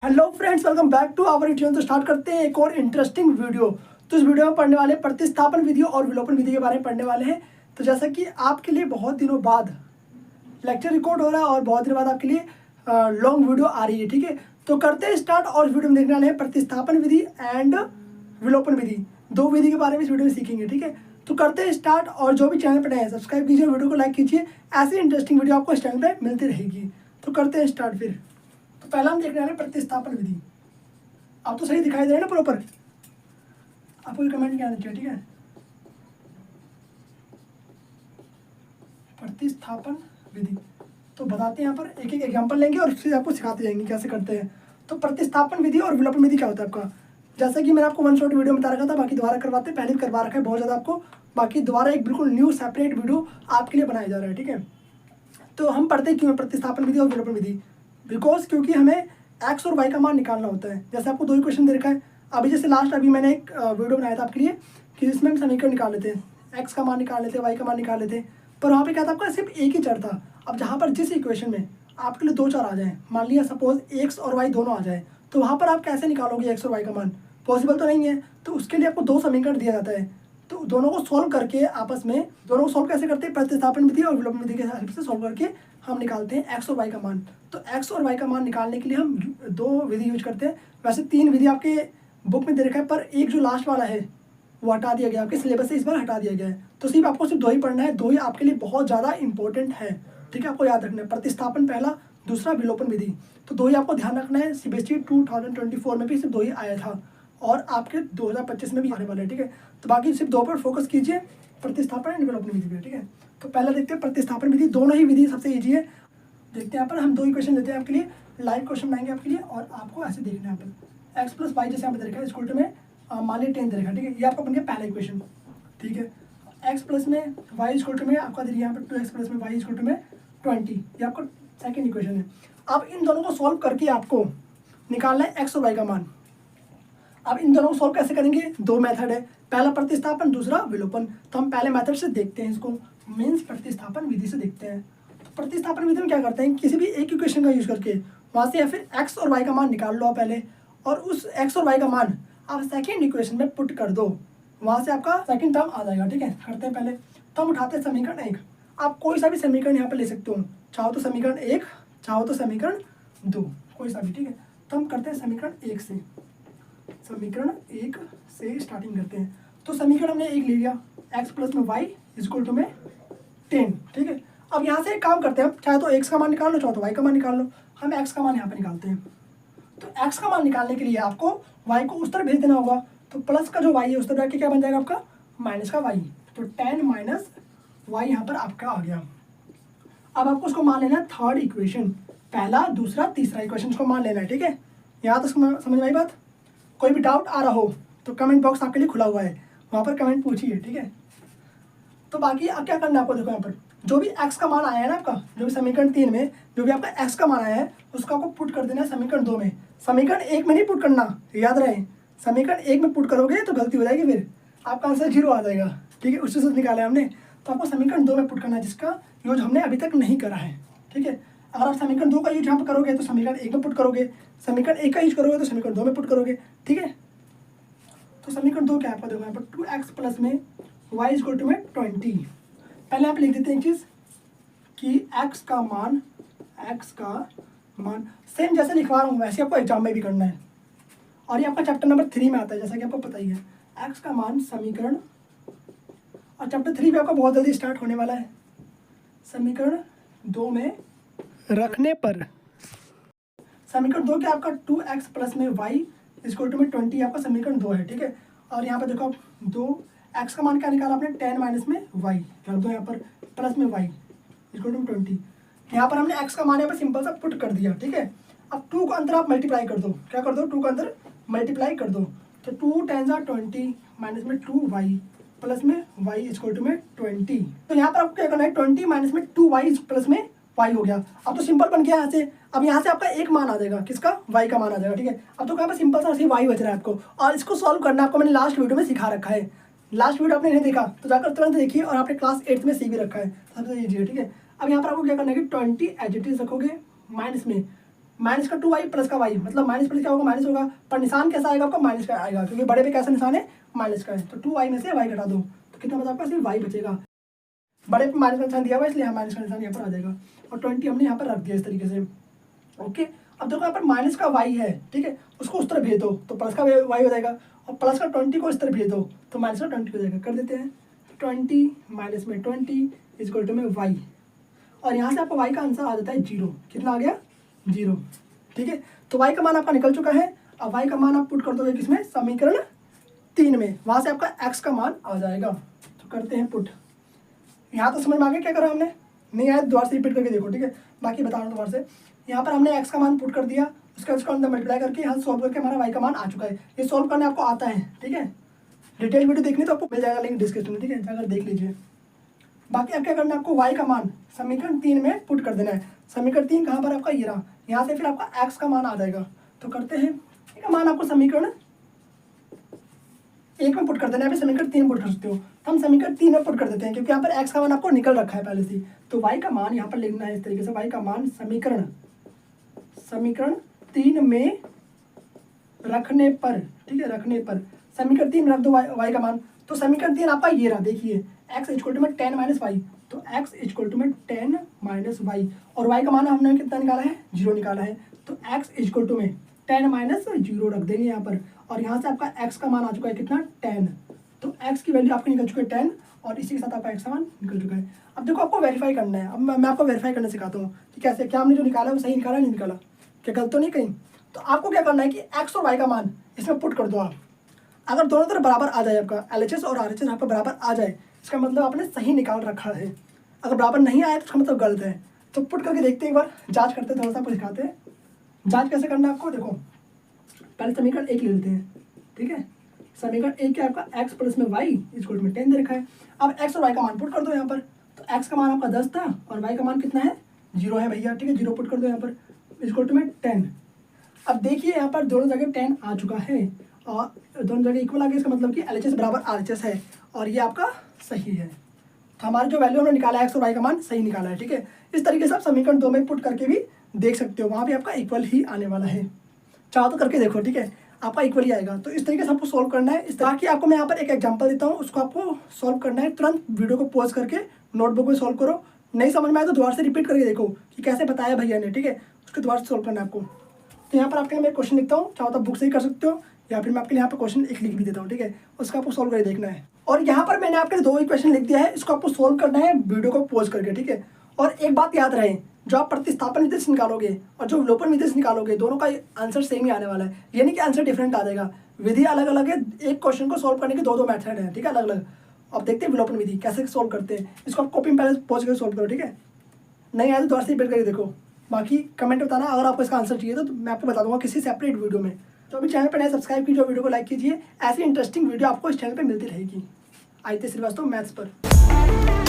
Hello friends, welcome back to our YouTube. तो start करते हैं एक और इंटरेस्टिंग वीडियो। तो इस वीडियो में पढ़ने वाले प्रतिस्थापन विधि और विलोपन विधि के बारे में पढ़ने वाले हैं। तो जैसा कि आपके लिए बहुत दिनों बाद लेक्चर रिकॉर्ड हो रहा है और बहुत दिनों बाद आपके लिए लॉन्ग वीडियो आ रही है, ठीक है। तो करते हैं स्टार्ट। और इस वीडियो में देखने वाले हैं प्रतिस्थापन विधि एंड विलोपन विधि, दो विधि के बारे में इस वीडियो में सीखेंगे, ठीक है। तो करते हैं स्टार्ट। और जो भी चैनल पर नए हैं सब्सक्राइब कीजिए, वीडियो को लाइक कीजिए। ऐसी इंटरेस्टिंग वीडियो आपको इस चैनल पर मिलती रहेगी। तो करते हैं स्टार्ट फिर। तो पहला हम देखने वाले हैं प्रतिस्थापन विधि। आप तो सही दिखाई दे रहे हैं ना प्रॉपर? आपको कमेंट क्या आना चाहिए, ठीक है। प्रतिस्थापन विधि तो बताते हैं, यहाँ पर एक एक एग्जांपल लेंगे और फिर आपको सिखाते जाएंगे कैसे करते हैं। तो प्रतिस्थापन विधि और विलोपन विधि क्या होता है आपका, जैसा कि मैंने आपको वन शॉट वीडियो में बता रखा था, बाकी दोबारा करवाते हैं। पहले भी करवा रखा है बहुत ज़्यादा आपको, बाकी दोबारा एक बिल्कुल न्यू सेपरेट वीडियो आपके लिए बनाया जा रहा है, ठीक है। तो हम पढ़ते क्यों प्रतिस्थापन विधि और विलोपन विधि? बिकॉज क्योंकि हमें एक्स और वाई का मान निकालना होता है। जैसे आपको दो ही क्वेश्चन दे रखा है अभी, जैसे लास्ट अभी मैंने एक वीडियो बनाया था आपके लिए कि जिसमें हम समीकरण निकाल लेते हैं, एक्स का मान निकाल लेते हैं, वाई का मान निकाल लेते हैं। पर वहाँ पे क्या था आपका, सिर्फ एक ही चर था। अब जहाँ पर जिस इक्वेशन में आपके लिए दो चर आ जाए, मान लिया सपोज एक्स और वाई दोनों आ जाए, तो वहाँ पर आप कैसे निकालोगे एक्स और वाई का मान? पॉसिबल तो नहीं है। तो उसके लिए आपको दो समीकरण दिया जाता है। तो दोनों को सॉल्व करके आपस में, दोनों को सॉल्व कैसे करते हैं? प्रतिस्थापन विधि और विलोपन विधि के हेल्प से सॉल्व करके हम निकालते हैं एक्स और वाई का मान। तो एक्स और वाई का मान निकालने के लिए हम दो विधि यूज करते हैं। वैसे तीन विधि आपके बुक में दे रखा है, पर एक जो लास्ट वाला है वो हटा दिया गया, आपके सिलेबस से इस बार हटा दिया गया है। तो सिर्फ आपको सिर्फ दो ही पढ़ना है। दो ही आपके लिए बहुत ज़्यादा इंपॉर्टेंट है, ठीक है। आपको याद रखना है प्रतिस्थापन पहला, दूसरा विलोपन विधि। तो दो ही आपको ध्यान रखना है। सीबीएसई 2024 में भी सिर्फ दो ही आया था और आपके 2025 में भी आने वाला है, ठीक है। तो बाकी सिर्फ दो पर फोकस कीजिए, प्रतिस्थापन एंड विलोपन विधि पे, ठीक है। तो पहला देखते हैं प्रतिस्थापन विधि। दोनों ही विधि सबसे ईजी है। देखते हैं यहाँ पर हम दो इक्वेशन लेते हैं आपके लिए, लाइव क्वेश्चन बनाएंगे आपके लिए। और आपको ऐसे देखना है यहाँ पर एक्स प्लस वाई, जैसे यहाँ पर देखा है स्कूल में मान लीजिए 10 दे रखा है, ठीक है। ये आपका बन गया पहला इक्वेशन, ठीक है। एक्स प्लस में वाई स्कूल में आपका दे यहाँ पर 2x प्लस में वाई स्कूल में 20, ये आपका सेकेंड इक्वेशन है। अब इन दोनों को सॉल्व करके आपको निकालना है एक्स और वाई का मान। अब इन दोनों को सॉल्व कैसे करेंगे? दो मेथड है, पहला प्रतिस्थापन, दूसरा विलोपन। तो हम पहले मेथड से देखते हैं इसको, मीन्स प्रतिस्थापन विधि से देखते हैं। तो प्रतिस्थापन विधि में क्या करते हैं, किसी भी एक इक्वेशन का यूज करके वहाँ से या फिर एक्स और वाई का मान निकाल लो आप पहले, और उस एक्स और वाई का मान आप सेकेंड इक्वेशन में पुट कर दो, वहाँ से आपका सेकेंड टर्म आ जाएगा, ठीक है। करते हैं पहले। तो हम उठाते हैं समीकरण एक। आप कोई सा भी समीकरण यहाँ पर ले सकते हो, चाहो तो समीकरण एक, चाहो तो समीकरण दो, कोई सा भी, ठीक है। तो हम करते हैं समीकरण एक से, समीकरण एक से स्टार्टिंग करते हैं। तो समीकरण हमने एक ले लिया, एक्स प्लस में वाई इक्वल टू में 10, ठीक है। अब यहाँ से एक काम करते हैं, हम चाहे तो एक्स का मान निकाल लो, चाहे तो वाई का मान निकाल लो। हम एक्स का मान यहाँ पे निकालते हैं। तो एक्स का मान निकालने के लिए आपको वाई को उस तरफ भेज देना होगा। तो प्लस का जो वाई है उस तरफ जाके क्या बन जाएगा आपका, माइनस का वाई। तो 10 माइनस वाई यहाँ पर आपका आ गया। अब आपको उसको मान लेना है थर्ड इक्वेशन, पहला दूसरा तीसरा इक्वेशन को मान लेना है, ठीक है। यहाँ तक समझ में आई बात? कोई भी डाउट आ रहा हो तो कमेंट बॉक्स आपके लिए खुला हुआ है, वहाँ पर कमेंट पूछिए, ठीक है। तो बाकी अब क्या करना है आपको, देखो यहाँ पर जो भी एक्स का मान आया है ना आपका, जो भी समीकरण 3 में जो भी आपका एक्स का मान आया है उसका आपको पुट कर देना है समीकरण 2 में। समीकरण 1 में नहीं पुट करना, याद रहे। समीकरण 1 में पुट करोगे तो गलती हो जाएगी, फिर आपका आंसर 0 आ जाएगा, ठीक है। उससे से निकाला हमने। तो आपको समीकरण 2 में पुट करना है, जिसका यूज हमने अभी तक नहीं करा है, ठीक है। अगर आप समीकरण 2 का यूज यहाँ पर करोगे तो समीकरण 1 में पुट करोगे, समीकरण 1 का यूज करोगे तो समीकरण 2 में पुट करोगे, ठीक है। तो समीकरण 2 क्या है आपका, देखो यहाँ पर 2x प्लस में वाई इक्वल टू में 20। पहले आप लिख देते हैं एक चीज़ कि x का मान सेम जैसे लिखवा रहा हूँ वैसे आपको एग्जाम में भी करना है। और ये आपका चैप्टर नंबर 3 में आता है, जैसा कि आपको पता ही है। x का मान समीकरण, और चैप्टर 3 भी आपका बहुत जल्दी स्टार्ट होने वाला है। समीकरण 2 में रखने पर समीकरण 2 क्या आपका 2x प्लस में वाई इक्वल टू में 20 आपका समीकरण 2 है, ठीक है। और यहाँ पर देखो आप 2x का मान क्या निकाला आपने, 10 माइनस में वाई रख दो यहाँ पर, प्लस में वाई इक्वल टू 20। यहाँ पर हमने x का मान यहाँ पर सिंपल सा पुट कर दिया, ठीक है। अब 2 को अंदर आप मल्टीप्लाई कर दो, क्या कर दो, 2 को अंदर मल्टीप्लाई कर दो। तो 2 10 20 माइनस में 2y प्लस में y इक्वल टू में 20। तो यहाँ पर आपको क्या करना है, 20 माइनस में 2y प्लस में y हो गया। अब तो सिंपल बन गया यहाँ से। अब यहाँ से आपका एक मान आ जाएगा, किसका, y का मान आ जाएगा, ठीक है। अब तो यहाँ पर सिंपल सा y बच रहा है आपको। और इसको सॉल्व करना आपको मैंने लास्ट वीडियो में सिखा रखा है। लास्ट वीडियो आपने नहीं देखा तो जाकर तुरंत देखिए, और आपने क्लास 8 में सीख भी रखा है, सबसे ईजी है, ठीक है। अब यहाँ पर आपको क्या करना है कि 20 एज इट इज रखोगे, माइनस में माइनस का 2y प्लस का y, मतलब माइनस प्लस क्या होगा, माइनस होगा, पर निशान कैसा आएगा आपका, माइनस का आएगा, क्योंकि बड़े पे कैसा निशान है, माइनस का है। तो 2y में से y घटा दो तो कितना बचा आपका, सिर्फ y बचेगा। बड़े पे माइनस का निशान दिया हुआ इसलिए यहाँ माइनस का निशान यहाँ पर आ जाएगा, और 20 हमने यहाँ पर रख दिया इस तरीके से। ओके, अब देखो यहाँ पर माइनस का y है, ठीक है, उसको उस तरफ भेज दो तो प्लस का y हो जाएगा, और प्लस का 20 को इस तरफ भेज दो तो माइनस का 20 हो जाएगा। कर देते हैं, 20 माइनस में 20 इक्वल टू में y, और यहाँ से आपको y का आंसर आ जाता है 0। कितना आ गया, 0, ठीक है। तो y का मान आपका निकल चुका है। अब y का मान आप पुट कर दोगे किसमें, समीकरण 3 में, वहाँ से आपका x का मान आ जाएगा। तो करते हैं पुट। यहाँ तो समझ में आ गया क्या करा हमने, नहीं आया दोबारा से रिपीट करके देखो, ठीक है, बाकी बता रहा हूँ दोबारा से। यहाँ पर हमने x का मान पुट कर दिया, उसके उसको अंदर मल्टीप्लाई करके यहाँ सॉल्व करके हमारा y का मान आ चुका है। ये सॉल्व करने आपको आता है, ठीक है। डिटेल वीडियो देखनी तो आपको मिल जाएगा लिंक डिस्क्रिप्शन में, ठीक है, जाकर देख लीजिए। बाकी अब क्या करना है, आपको y का मान समीकरण 3 में पुट कर देना है। समीकरण 3 कहाँ पर आपका, ये रहा, यहाँ से फिर आपका x का मान आ जाएगा। तो करते हैं, का मान आपको समीकरण 1 में पुट कर देना है, अभी समीकरण 3 पुट कर सकते हो, तो हम समीकरण 3 में पुट कर देते हैं, क्योंकि यहाँ पर x का मान आपको निकल रखा है पहले से। तो y का मान यहाँ पर लिखना है इस तरीके से, y का मान समीकरण 3 में रखने पर, ठीक है, रखने पर समीकरण 3 में रख दो y का मान। तो समीकरण 3 आपका ये रहा, देखिए x इक्वल टू में 10 माइनस वाई, तो x इक्वल टू में 10 माइनस वाई, और y का मान हमने कितना निकाला है, 0 निकाला है। तो x इक्वल टू में 10 माइनस 0 रख देंगे यहाँ पर, और यहाँ से आपका x का मान आ चुका है कितना, 10। तो x की वैल्यू आपकी निकल चुकी है 10, और इसी के साथ आपका x का मान निकल चुका है। अब देखो आपको वेरीफाई करना है। अब मैं आपको वेरीफाई करना सिखाता हूँ कि कैसे, क्या हमने जो निकाला है वो सही निकाला नहीं निकाला, क्या गलत तो नहीं कहीं। तो आपको क्या करना है कि x और y का मान इसमें पुट कर दो आप। अगर दोनों तरफ बराबर आ जाए, आपका LHS और RHS यहाँ पर बराबर आ जाए, इसका मतलब आपने सही निकाल रखा है। अगर बराबर नहीं आया तो इसका मतलब गलत है। तो पुट करके देखते हैं, एक बार जांच करते हैं, थोड़ा सा आपको दिखाते हैं जांच कैसे करना है आपको। देखो पहले समीकरण 1 ले लेते हैं, ठीक है। समीकरण 1 क्या आपका, x प्लस में y इक्वल में 10 दे रखा है। अब x और y का मान पुट कर दो यहाँ पर। तो x का मान आपका 10 था और y का मान कितना है, 0 है भैया, ठीक है, 0 पुट कर दो यहाँ पर, इक्वल टू में 10। अब देखिए यहाँ पर दोनों जगह 10 आ चुका है, और दोनों जगह इक्वल आ गया, इसका मतलब कि LHS बराबर RHS है, और ये आपका सही है। तो हमारा जो वैल्यू हमने निकाला है x और y का मान सही निकाला है, ठीक है। इस तरीके से आप समीकरण 2 में पुट करके भी देख सकते हो, वहाँ भी आपका इक्वल ही आने वाला है। चाहो तो करके देखो, ठीक है, आपका इक्वल ही आएगा। तो इस तरीके से आपको सोल्व करना है। इस तरह की आपको मैं यहाँ पर एक एग्जांपल देता हूँ, उसको आपको सोल्व करना है। तुरंत वीडियो को पॉज करके नोटबुक में सोल्व करो, नहीं समझ में आए तो दोबारा से रिपीट करके देखो कि कैसे बताया भैया ने, ठीक है, उसके दोबारा से सोल्व करना है आपको। तो यहाँ पर आपके लिए मैं क्वेश्चन लिखता हूँ, चाहो तो बुक से ही कर सकते हो, या फिर मैं आपके लिए यहाँ पर क्वेश्चन एक लिख भी देता हूँ, ठीक है, उसका आपको सोल्व करके देखना है। और यहाँ पर मैंने आपके लिए 2 इक्वेशन लिख दिया है, इसको आपको सोल्व करना है वीडियो को पॉज करके, ठीक है। और एक बात याद रहे, जो आप प्रतिस्थापन विधि से निकालोगे और जो विलोपन विधि से निकालोगे, दोनों का आंसर सेम ही आने वाला है, यानी कि आंसर डिफरेंट आ जाएगा। विधि अलग अलग है, एक क्वेश्चन को सोल्व करने के 2 मेथड हैं, ठीक है, अलग अलग। अब देखते हैं विलोपन विधि कैसे सोल्व करते हैं। इसको आप कॉपी में पहले पॉज करके सोल्व करो, ठीक है, नहीं आया तो दोबारा से रिपीट करके देखो। बाकी कमेंट में बताना अगर आपको इसका आंसर चाहिए तो मैं आपको बता दूंगा किसी सेपरेट वीडियो में। तो अभी चैनल पर नए सब्सक्राइब कीजिए, वीडियो को लाइक कीजिए, ऐसी इंटरेस्टिंग वीडियो आपको इस चैनल पर मिलती रहेगी। आदित्य श्रीवास्तव मैथ्स पर।